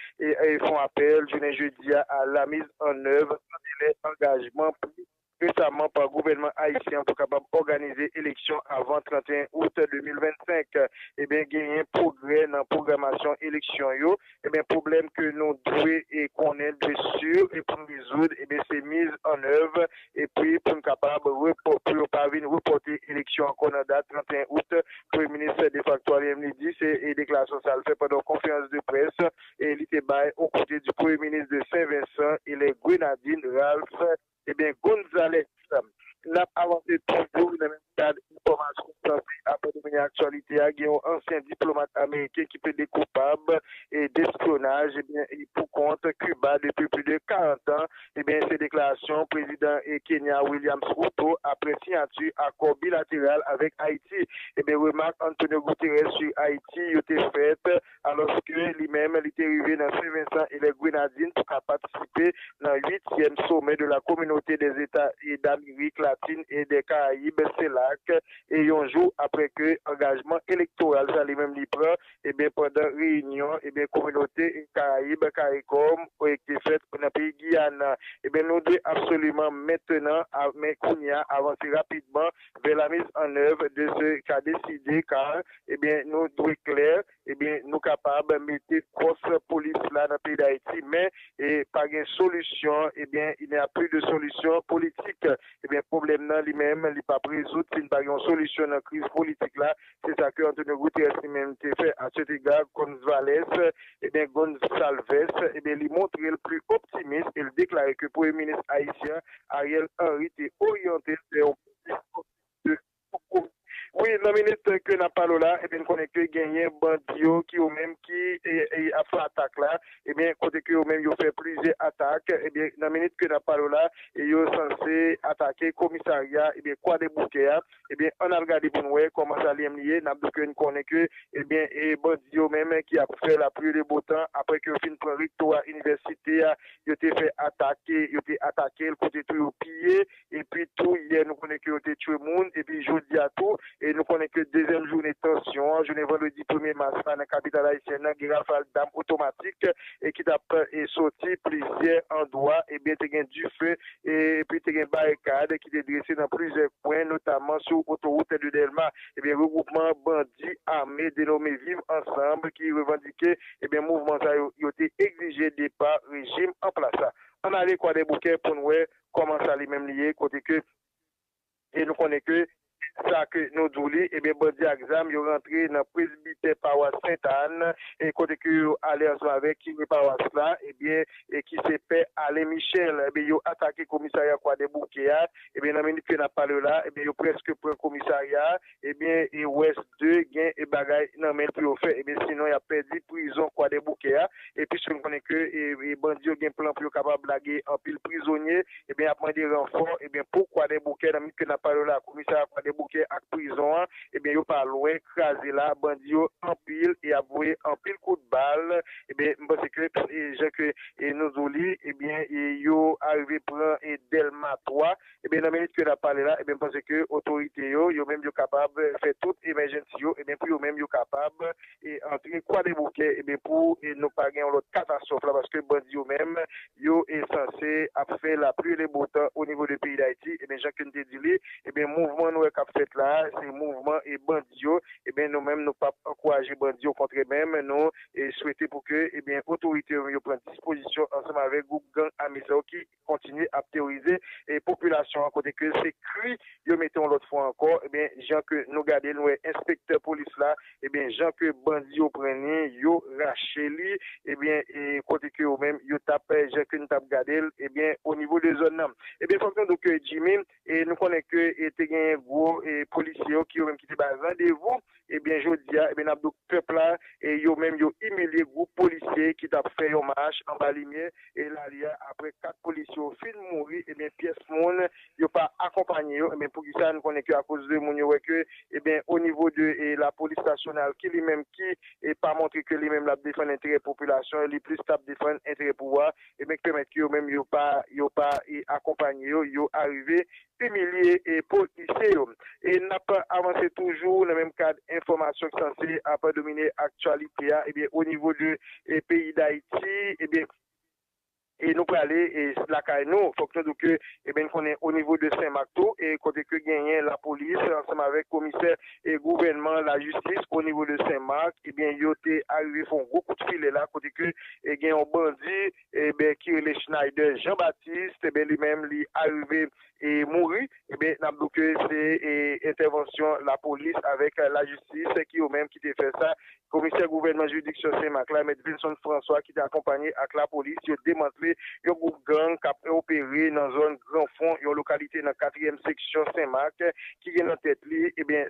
font appel, jeudi, à la mise en œuvre des engagements pris récemment par le gouvernement haïtien pour capable organiser l'élection avant 31 août 2025. Eh bien, il y a un progrès dans la programmation élection. Eh bien, problème que nous devons et connaître de sûr et pour résoudre, eh bien, c'est mise en œuvre et puis pour nous capable reporter l'élection en date 31 août. Le Premier ministre de facto Ariel dit, c'est une déclaration ça le fait pendant une conférence de presse et il était aux côtés du Premier ministre de Saint-Vincent et les Grenadines, Ralph eh bien, Gonzalez, n'a avancé toujours dans le même cadre d'information après de actualité, il y a un ancien diplomate américain qui peut être coupable d'espionnage et pour compte Cuba depuis plus de 40 ans. Eh bien, ces déclarations, président Kenya Williams Ruto, après signature accord bilatéral avec Haïti. Eh bien, remarque Antonio Guterres sur Haïti, il a été fait alors que lui-même, il était arrivé dans Saint-Vincent et les Grenadines pour participer dans le 8e sommet de la communauté des États d'Amérique latine et des Caraïbes, CELAC, et un jour après que engagement électoral, ça lui-même lui prend, et bien pendant réunion, et bien communauté Caraïbes, CARICOM, a été faite dans le pays Guyana. Et bien nous devons absolument maintenant, mais Kounia, avancer rapidement vers la mise en œuvre de ce qu'a décidé, car, et bien nous devons être clairs, et bien nous capables de mettre grosse police là dans le pays d'Haïti, mais et pas de solution, et bien il n'y a plus de solution politique. Et bien problème là lui-même, il n'est pas résoudre, il n'y a pas de solution dans la crise politique là. C'est ça que Antonio Guterres lui-même a fait à cet égard, Gonzalez, et bien Gonsalves, et bien il montre le plus optimiste et il déclare que le Premier ministre haïtien Ariel Henry est orienté vers oui, le ministre que n'a pas là, et bien, qu'on est que gagné bandio qui au même qui a fait attaque là, et bien, côté que au même, il fait plusieurs attaques, et bien, le ministre que n'a pas là, et il est censé attaquer commissariat, et bien, quoi des bouquets, et bien, on a regardé pour nous, comment ça l'est lié, n'a pas qu'on connaît que, et bien, et bandio même qui a fait la pluie de beau temps, après que fin prend rectorat université, il a été fait attaquer, il a été attaqué, le côté tout pillé, et puis tout, hier, nous connaissons qu'il a été tué monde, et puis jeudi à tout, et nous connaissons que deuxième journée de tension, journée vendredi 1er mars dans la capitale haïtienne, il y a rafale d'armes automatiques et qui t'a sorti plusieurs endroits, et bien, il y a du feu, et puis il y a une barricade qui est dressée dans plusieurs points, notamment sur l'autoroute de Delma. Et bien, regroupement bandits armés dénommé Vivre Ensemble qui revendiquait, et bien, mouvement ça, il a été exigé départ régime en place. On a allé quoi des bouquets pour nous, comment ça les mêmes liés, côté que, et nous connaissons que, ça que nous douli, et bien, bon exam, ils rentré dans le presbytère paroisse Sainte-Anne, et côté que allé ensemble avec qui paroisse là, et bien, et qui s'est fait Alain Michel, et bien, ils ont attaqué le commissariat quoi des bouquets, et bien, dans la minute que n'a pas là, et bien, ils ont presque pris le commissariat, et bien, et Ouest 2, gain et bagaille, non, mais plus au fait, et bien, sinon, il a perdu prison quoi des bouquets, et puis, si on connaît que, et bandits ont plan plus capable de blaguer en pile prisonnier, et bien, après des renforts, et bien, pourquoi des bouquets, dans la minute que n'a pas là, commissariat quoi des bouquets à prison, et bien, ils pas loin, crasé là, bandits en pile, et avoué en pile coup de balle, et bien, parce que, et nous oublions, et bien, ils ont arrivé prendre et Delma 3, et bien, dans la minute que n'a parlé là, et bien, parce que, autorité, ils même capable de faire toute émergence, et bien, puis, même, ils capable, et entrer quoi des bouquets, et bien, pour, et nous pas gagner l'autre catastrophe là, parce que bandits même, ils est censé faire la pluie et les beaux temps au niveau du pays d'Haïti, et bien, Jacques Ndedili, et bien, mouvement, nous, qu'a fait là, c'est mouvement et bandio, et bien, nous-mêmes, nous pas encourager bandio contre même, nous, et souhaiter pour que, et bien, autorité, ils prennent disposition ensemble avec groupe gang Amisao qui continue à théoriser et population à côté que c'est cru, ils mettons l'autre fois encore, et bien, gens que nous gardons, nous, inspecteur police là, et bien, gens que bandio prennent, yo racheli, et bien, et côté que eux-mêmes, yo tape, gens que nous tape gardé, et bien, au niveau des zones, et bien, fonction donc, Jimmy, et nous connaissons que, et t'es gagné gros, et policiers qui ont même quitté rendez-vous, eh bien, je dis, eh bien, n'a pas peuple là, et yo même, yo humilié groupe policier qui t'a fait un marche en bas lumière, et là, après 4 policiers au film mourir, eh bien, pièce monde, yo pas accompagné, eh bien, pour qui ça, nous connaissons qu'à cause de mon yo, que, eh bien, au niveau de la police nationale, qui lui-même, qui, et pas montré que lui-même, la défendre intérêt population, les plus stable défendre intérêt pouvoir, et bien, permettre que yo même, yo pas accompagné, yo arrivé, humilié et policier. Et n'a pas avancé toujours dans le même cadre information censée à pas dominer l'actualité, et bien, au niveau du pays d'Haïti, et bien, et nous pour aller et la nous faut que nous que et ben qu'on est au niveau de Saint-Marteau et côté que gagner la police ensemble avec commissaire et gouvernement la justice au niveau de Saint-Marc et bien yo té arrivé font gros coup de filet là côté que et gagne un bandit et ben qui est le Schneider Jean-Baptiste et ben lui-même lui arrivé et mourir et bien n'a que c'est intervention la police avec la justice qui au même qui t'a fait ça commissaire gouvernement juridiction Saint-Marc là M. Vincent François qui t'a accompagné avec la police il a démantelé un groupe gang qui a opéré dans zone Grand Fond, une localité dans la 4e section Saint-Marc, qui est dans tête li, eh bien,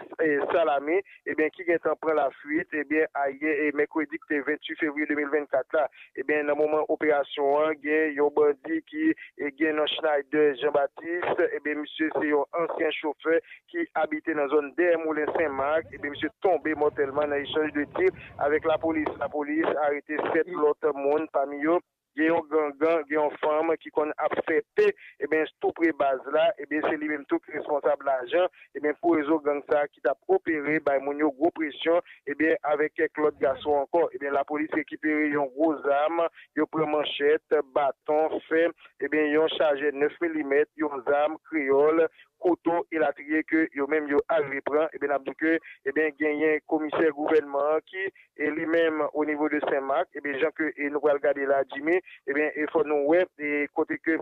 Salamé, eh bien, qui est en prend la fuite, eh bien, hier, et mercredi, 28 février 2024, là, eh bien, dans le moment opération, il y a un bandit qui est un Schneider Jean-Baptiste, eh bien, monsieur, c'est un ancien chauffeur qui habitait dans la zone Moulin Saint-Marc, eh bien, monsieur, tombé mortellement dans l'échange de tir avec la police. La police a arrêté 7 autres monde parmi eux. Il y a un gang, il y a une femme qui a affecté, et bien, tout près base là, et bien, c'est lui-même tout responsable l'argent, et bien, pour les autres gangs ça, qui t'a opéré, bah, mon yo gros pression, et bien, avec quelques autres garçons encore, et bien, la police récupéré une grosse arme, ils prend manchette, bâton, fait, et bien, ils ont chargé 9 mm, ils ont arme, créole, couteau et la trier que yo même yo arrivé prend et bien abdou que et bien gagné commissaire gouvernement qui est lui-même au niveau de Saint-Marc et bien gens que et nous va regarder là Jimmy et bien il faut nous ouais et côté que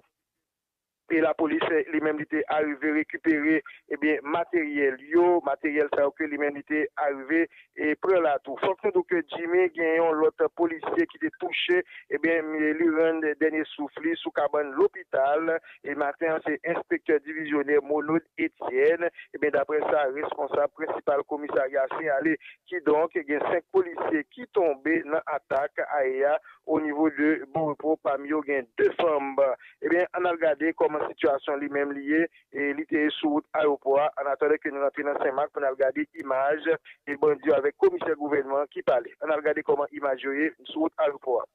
et la police lui-même était arrivé récupérer eh bien matériel ça que lui-même était arrivé et prend la tout faut que donc Jimmy gagnant l'autre policier qui était touché eh bien lui rend dernier souffle sous cabane l'hôpital et matin c'est inspecteur divisionnaire Monod Etienne et bien d'après ça responsable principal commissariat signalé qui donc il y a 5 policiers qui tombaient dans attaque à au niveau de Bon Repos parmi eux il y a 2 femmes et bien on a regardé comment situation lui-même liée et il était sous aéroport en attendant que nous rentrions dans Saint-Marc pour regarder l'image et bon Dieu avec commissaire gouvernement qui parlait. On a regardé comment image est sous aéroport.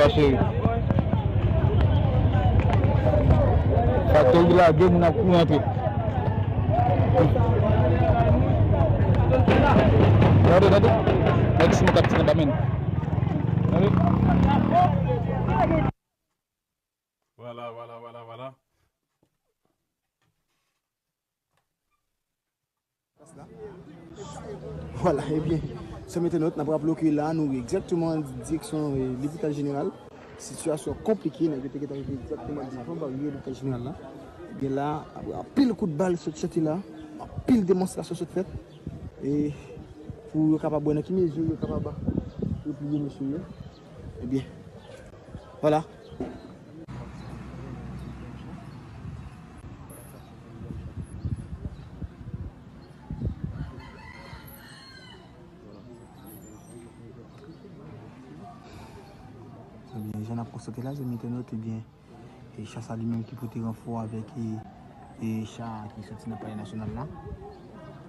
Chérie. Factory là, deux n'a plus rentré. Regardez. Maximum capitaine d'amène. Voilà. Voilà, et bien, ce matin, nous avons bloqué là, nous exactement en direction de l'hôpital général. Situation compliquée, nous avons exactement devant l'hôpital général là. Et bien là, après pile coup de balle sur cette là, pile démonstration sur fait. Et pour être capable de voir mesure, être capable de plier monsieur. Et bien, voilà. J'en ai constaté là, je m'étais noté bien. Et chasse à lui-même qui peut être renfort avec et chat qui sorti dans le palais national là.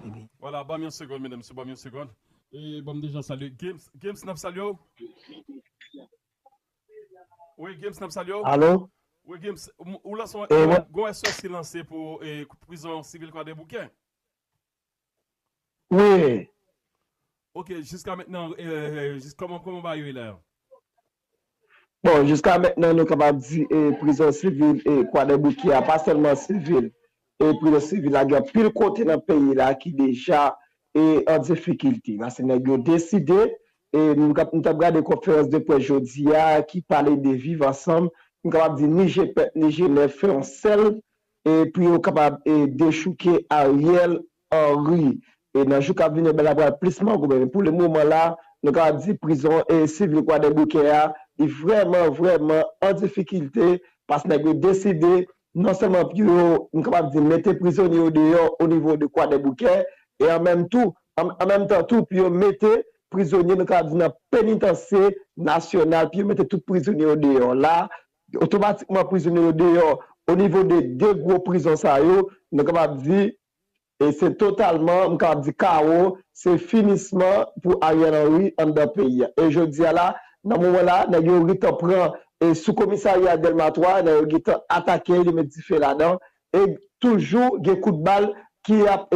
Et bien. Voilà, bon une seconde, mesdames, c'est bon une seconde. Et bon déjà salut. Games Snap salut. Oui, Games Snap salut. Allô? Oui, Games, où là sont go SOS qui lancé pour prison civile quoi des bouquins? Oui. OK, jusqu'à maintenant comment va y là? Bon, jusqu'à maintenant, nous sommes capables de dire prison civile et quoi de bouquet, pas seulement civile. Et prison civile, il y a pile côté dans le pays là qui déjà est en difficulté. Parce que nous avons décidé, et nous avons regardé des conférences de presse aujourd'hui qui parlaient de vivre ensemble. Nous sommes capables de dire Niger les fait en sel, et puis nous sommes capables de déchouquer Ariel Henry. Et dans le jour qui vient, nous avons plus de pour le moment là, nous avons dit prison et civile quoi de bouquet est vraiment en difficulté parce que nous avons décidé non seulement nous capable de mettre prisonniers au dehors au niveau de quoi des bouquets et en même temps tout puis mettre prisonniers dans le pénitentiaire national puis mettre tout prisonniers au dehors là automatiquement prisonniers au dehors au niveau des deux gros prisons ça yo nous capable dire et c'est totalement nous capable dire chaos c'est finissement pour Ariel Henry en dans pays et je dis là dans ce moment-là, nous avons et sous-commissariat Delma 3, nous avons attaqué, nous avons fait là-dedans. Et toujours, des coups de balle qui a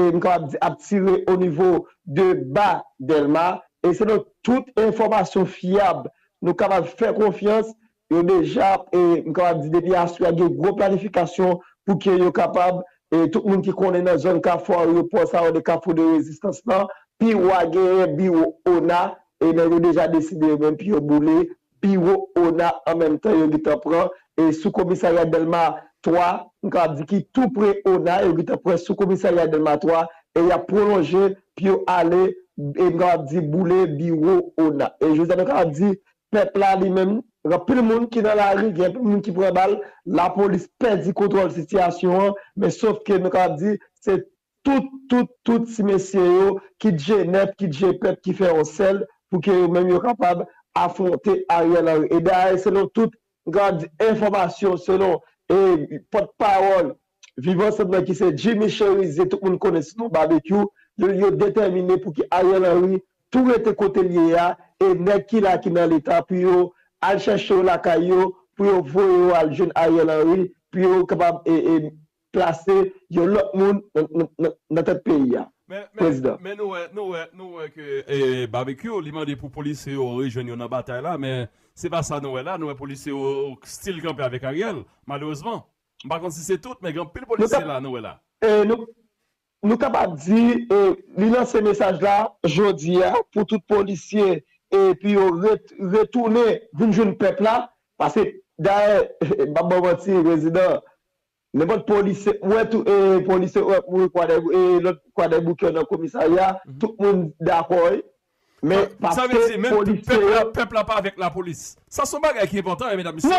tiré au niveau de bas Delma. Et c'est donc toute information fiable. Nous sommes capables de faire confiance. Et déjà, nous sommes depuis assurer une grosse planification pour qu'ils soient capables, et tout le monde qui connaît dans la zone Carrefour, pour ça, des carrefours de résistance là, puis Ouagé, Biro, ONA. Et nous avons déjà décidé même puis au boulet, bureau ONA en même temps, il prend et sous-commissariat Delma 3, nous avons dit qu'il tout près ONA, il prend sous-commissariat Delma 3 et il a prolongé puis aller et nous avons dit boulet bureau ONA. Et je vous ai dit peuple là lui-même, il y a plus de monde qui est dans la rue, il y a plus de monde qui prend balle, la police perd du contrôle de la situation, mais sauf que nous avons dit c'est tout ces messieurs qui Genève, qui peuple qui fait un sel pour que même soient capables d'affronter Ariel Henry. Et d'ailleurs, selon toute grande information, selon porte-parole, vivant ensemble qui c'est Jimmy Cherizé, tout le monde connaît ce nom barbecue, il est déterminé pour que Ariel Henry, tout était côté lié et n'est qui là qui dans l'état, puis il chercher la caillou, puis il voir le jeune Ariel Henry, puis il est capable de placer l'autre monde dans notre pays. Mais nous que barbecue, il demande pour policiers au rejoindre dans bataille là, mais c'est pas ça nous là, nous policiers au style campé avec Ariel, malheureusement. Par contre si c'est tout, mais grand pile policiers là nous là. Nous capables dire lancer message là jodi pour tout policier et puis retourner d'une jeune peuple là parce que d'ailleurs Babamati résident n'importe policier l'autre quoi des bouquets dans le commissariat tout le monde d'accord mais parce ça veut dire même le peuple là pas avec la police ça sont bagages qui est important mesdames et messieurs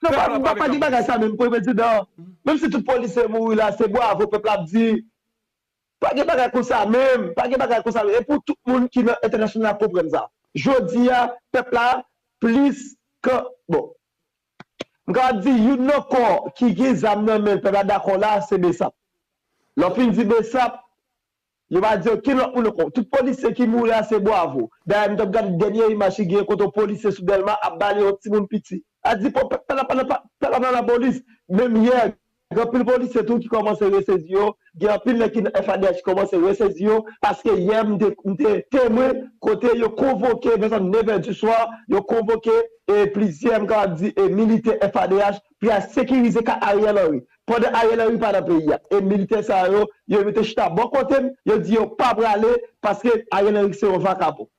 non pas dire bagages ça même président même si tout policier mourir là c'est bravo peuple a dit pas de bagages comme ça même pas de bagages comme ça et pour tout le monde qui est international comprendre ça jodi peuple là plus que bon quand dit you know quoi qui est amené peuple d'accord là c'est Bessap l'opinion dit Bessap il va dire qui l'autre tout policier qui mourit là c'est bravo d'ailleurs nous regarde dernière image qui est contre policier sous Delma a balé un petit monde petit a dit pas la police même hier grand pile policier tout qui commence à ressaisir grand pile qui FADH commence à ressaisir parce que hier m'était témoin côté yo convoqué vers 9h du soir yo convoqué et plusieurs gars dit militaire FADH puis à sécuriser Ariel Henry pendant Ariel Henry pas dans pays et militaire ça yo mette chita bon côté yo dit yo pas braler parce que Ariel Henry c'est un vacabo.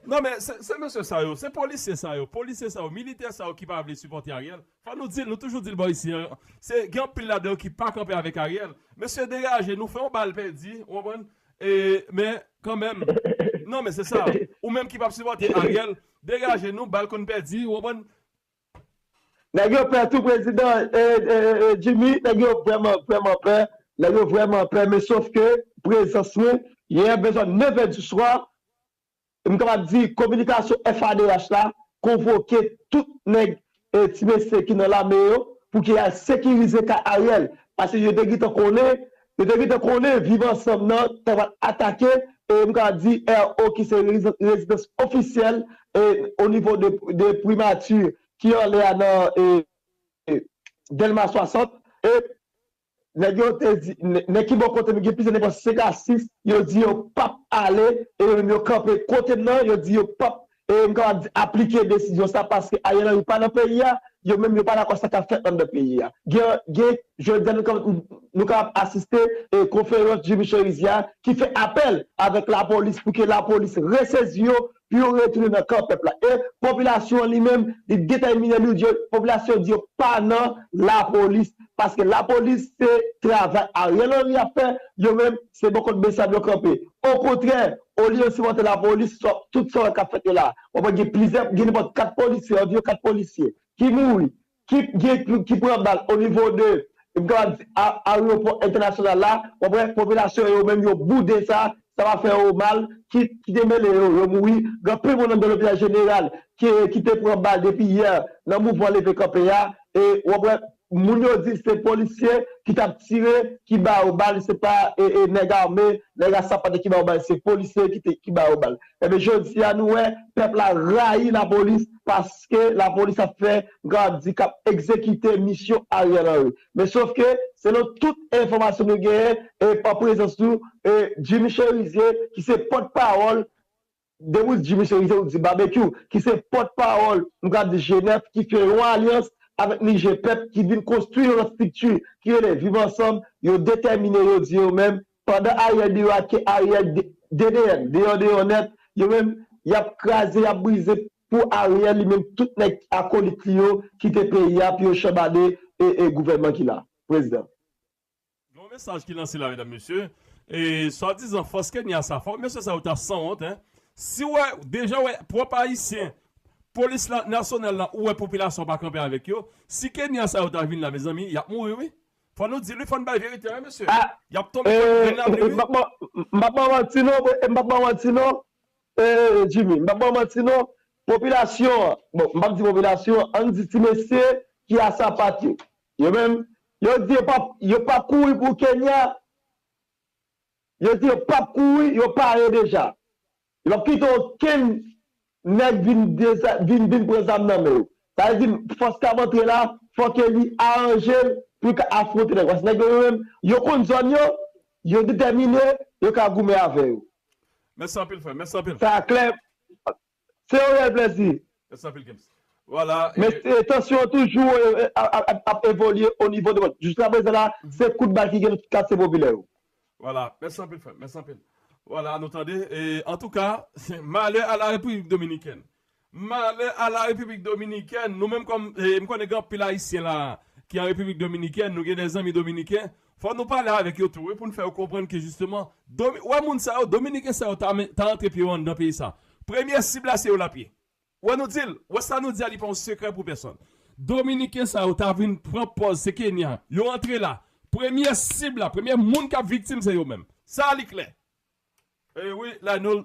Non mais c'est monsieur ça c'est policier ça militaire ça qui pas veut supporter Ariel. Faut nous toujours dire bon ici c'est grand pile là-dedans qui pas camper avec Ariel. Monsieur dégagez nous faisons balle perdu, mais quand même non mais c'est ça ou même qui pas supporter Ariel, dégagez nous balle qu'on perdu, N'a peur tout président Jimmy, n'a vraiment peur mais sauf que présence il y a besoin de 9h du soir. Je vais dire communication FADH là, convoquer tout nèg et monsieur qui dans la maison pour qu'il a sécurisé Ariel parce que je te connais vivre ensemble non, tu vas attaquer et je vais dire RO qui c'est résidence officielle au niveau de primature qui est là dans Delma 60 et nèg yo te dit nèg ki bon côté me plus n'importe 5 à 6 yo dit yo pas aller et yo camper côté nan yo dit yo pas et appliquer décision ça parce que Ariel Henry pas dans le pays, yo même pas d'accord ça qu'a fait dans le pays. Je nous avons assisté à la conférence de Michel Rizia qui fait appel avec la police pour que la police ressaisisse puis retourne dans le camp peuple. Et la population lui-même, détermine la population dit pas non la police parce que la police c'est travail Ariel Henry a fait, yo même c'est beaucoup de messages de camper. Au contraire, au lieu de cimenter la police, tout ça qu'a fait là. On va dire plusieurs, il y a 4 policiers, on dit 4 policiers qui mourent, qui prennent balle au niveau de l'aéroport international là, la population est même au bout de ça, ça va faire au mal, qui démêle au mourir. Il y a plus de monde de l'hôpital général qui te prend balle depuis hier, dans le mouvement levé campéa, et Mounio dit c'est policier qui t'a tiré, qui bat au bal, c'est pas nèg armé, nèg sapate qui bat au bal, c'est policier qui bat au bal. Et bien je dis à nous, peuple a raillé la police parce que la police a fait dit qu'a exécuté mission Ariel Henry. Mais sauf que selon toute information que j'ai et par présence tout Jimmy Cherizier qui c'est porte-parole de Jimmy Cherizier ou du barbecue qui c'est porte-parole nous de Genève qui fait une alliance avec Niger Peuple qui vient construire une structure qui est vivre ensemble, ils ont déterminé, ils ont dit eux-mêmes, pendant Ariel Dira, Ariel DDN, de honnête, ils même, ils ont crasé, ils ont brisé pour Ariel, lui-même, tout les acolytes qui étaient payés, puis ils ont chabadé et gouvernement qui l'a, président. Bon message qui lance là, mesdames, messieurs, et soi-disant, force Kenya, ça fait, monsieur, ça a sans honte, hein. Si ouais, déjà, ouais, propre haïtien, police nationale là où la population pas camper avec eux si Kenya ça au vinn là mes amis il a mouru oui faut nous dire lui faut pas vérité hein, monsieur il a tombé Jimmy Martino population bon m'a dit population on dit monsieur qui a sa partie yo même yo dit pas courir pour Kenya yo dit pas courir yo paré déjà il a quitté aucun nèg vin présent nan mais ça veut dire force qu'a rentrer là faut que lui arranger pour affronter les parce que même yo kon zone yo déterminé yo ka goumer avec eux merci un peu frère merci un peu ça clair c'est un plaisir merci un peu voilà mais attention toujours à évoluer au niveau de jusqu'à présent là c'est coup de balle qui casse populaire voilà merci un peu frère merci un peu. Voilà, nous entendez. Et en tout cas, malheur à la République dominicaine. Malheur à la République dominicaine. Nous-mêmes, comme nous connaissons grand pile haïtien là, qui est en République dominicaine, nous avons des amis dominicains. Faut nous parler avec eux tout pour nous faire comprendre que justement, Dominicain, ça, t'as entré pied dans le pays ça. Première cible là, c'est la pied. Ouais, nous dit, ouais, ça nous dit, il n'y a pas un secret pour personne. Dominicain, ça, t'as vu prendre pause, c'est Kenya. Ils sont entrés là. Première cible là, premier monde qui a victime, c'est eux-mêmes. Ça, c'est clair. Oui, là, nous,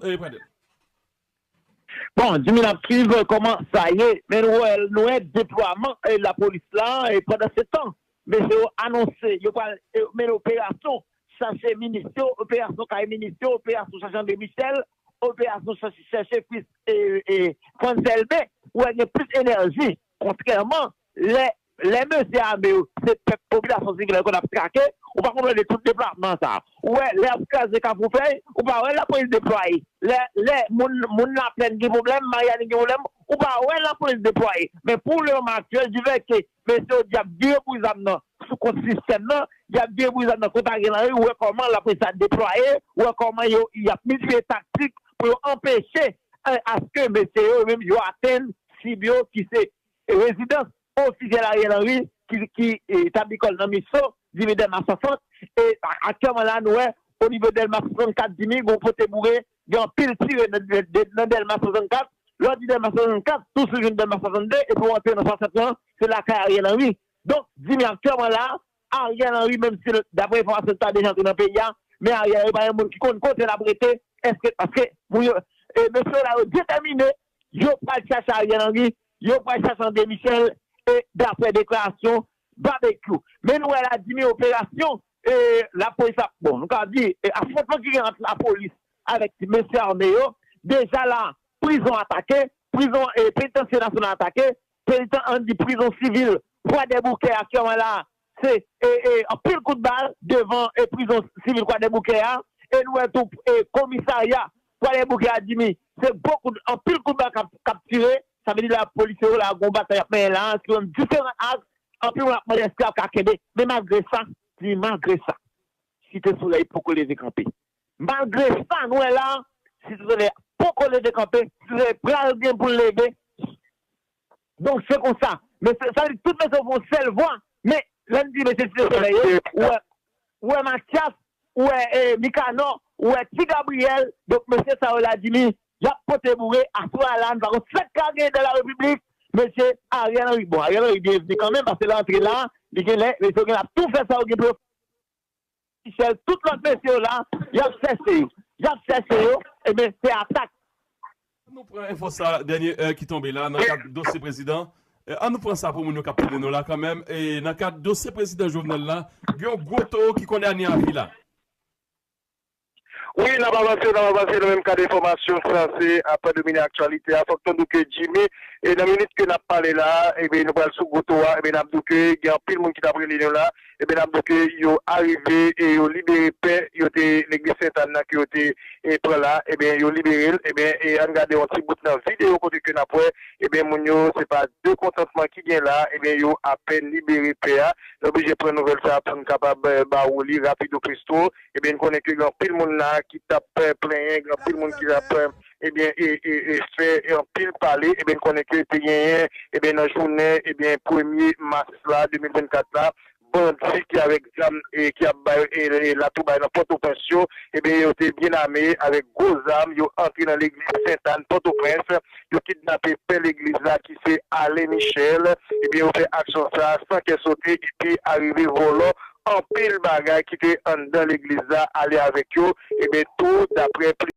bon, Jimmy n'a pris comment ça y est, mais nous avons déploiement et la police là, et pendant ce temps, mais c'est annoncé, il y a une opération, chercher ministère, opération Caille ministère, opération chercher de Michel, opération chercher fils et Fonselbe, où il y a plus d'énergie, contrairement, les messieurs armés, c'est la population civile qu'on a traqué, ou pas qu'on a tout déplacement ça. Ouais, les abskaze qu'a vous fait, ou pas ouais la police déployée. Les moun la pleine de problèmes, Marianne de problème, ou pas ouais la police déployée. Mais pour le moment actuel, je veux que messieurs il y a bien pour les amener sous contre système là, il y a bien pour les amener contre Ariel, ou comment la police a déployé, ou comment il y a mis des tactiques pour empêcher à ce que messieurs même yo atteignent Sibio qui c'est résidence officielle Ariel Henry qui établit comme dans mission du Delma 60 et actuellement là nous au niveau Delma 64 10 000 on peut bourrer il y a un pile tiré dans Delma 64 lors du Delma 64 tout sur une Delma 62 et pour entrer dans 67 c'est la Ariel Henry donc 10 000 actuellement là Ariel Henry même si d'après information tu as déjà dans le pays mais Ariel Henry pas un monde qui compte la breté est-ce que parce que monsieur là déterminé yo pas chercher Ariel Henry yo pas chercher André Michel et d'après déclaration barbecue. Mais nous, elle a dit une opération et la police a, bon, nous avons dit, affrontement qui entre la police avec les messieurs armés, déjà là, prison attaquée, prison et pénitentiaire national attaqué, prison civile, Croix des Bouquets actuellement là, c'est un pile coup de balle devant prison civile Croix des Bouquets, et nous, tout commissariat Croix des Bouquets a dit, c'est beaucoup, en pile coup de balle capturé, ça veut dire la police, la gon bataille, mais là, sur différents axes, en plus, on a l'esclave kakebe. Mais malgré ça, si tu es soleil, pourquoi les décamper? Malgré ça, nous est là, si tu es pourquoi les décamper, si tu es prêt bien pour lever. Donc c'est comme ça. Mais ça dit toutes les vont seule voix. Mais lundi, monsieur Soleil, où est Mathias, où est Mikano, où est Ti Gabriel, donc monsieur Saola Dimi, il a porté bourré à Soalan, par contre, 7 carrières de la République, monsieur Ariel Henry. Bon, Ariel Henry est venu quand même, parce que l'entrée là, il a tout fait ça au Guébro. Michel, tout l'autre monsieur là, il a cessé, et bien c'est attaque. Nous prenons info ça, dernier qui tombe là, dans le cadre du dossier président. On nous prend ça pour nous capter nous là quand même. Et dans le cadre du dossier président Jovenel là, il y a un gros taux qui connaît à vie là. Oui, nous avons avancé dans le même cas d'information français après dominer l'actualité. Il faut que Jimmy, et dans la minute que nous avons parlé là, et bien nous parlons sous Gotoa, et bien nous avons dit qu'il y a plus de monde qui a pris l'île là, et bien nous avons dit qu'ils sont arrivés et ils ont libéré paix, ils ont été l'église Sainte-Anne qui ont été pris là, et bien ils ont libéré, et bien et on regarde un petit bout de la vidéo côté que nous avons, et bien mon c'est pas deux contentements qui viennent là, et bien ils ont à peine libéré paix. Donc j'ai pris une nouvelle ça pour nous capable de rapide au Christo, et bien nous connaissons que plus de monde là qui tape plein, plus de monde qui tape eh bien, et fait un pile parler, eh bien, qu'on est que gagné, eh bien, dans la journée, eh bien, 1er mars là, 2024 là, bandit qui avec et qui a la tout dans Port-au-Prince, eh bien, ils ont été bien armés avec gros armes, ils ont entré dans l'église Sainte-Anne, Port-au-Prince, ils ont kidnappé l'église là qui c'est Alain Michel, eh bien, ils ont fait action ça, sans qu'elle saute, et puis arrivé volant, en pile bagaille qui était dans l'église là, aller avec eux, et bien, tout d'après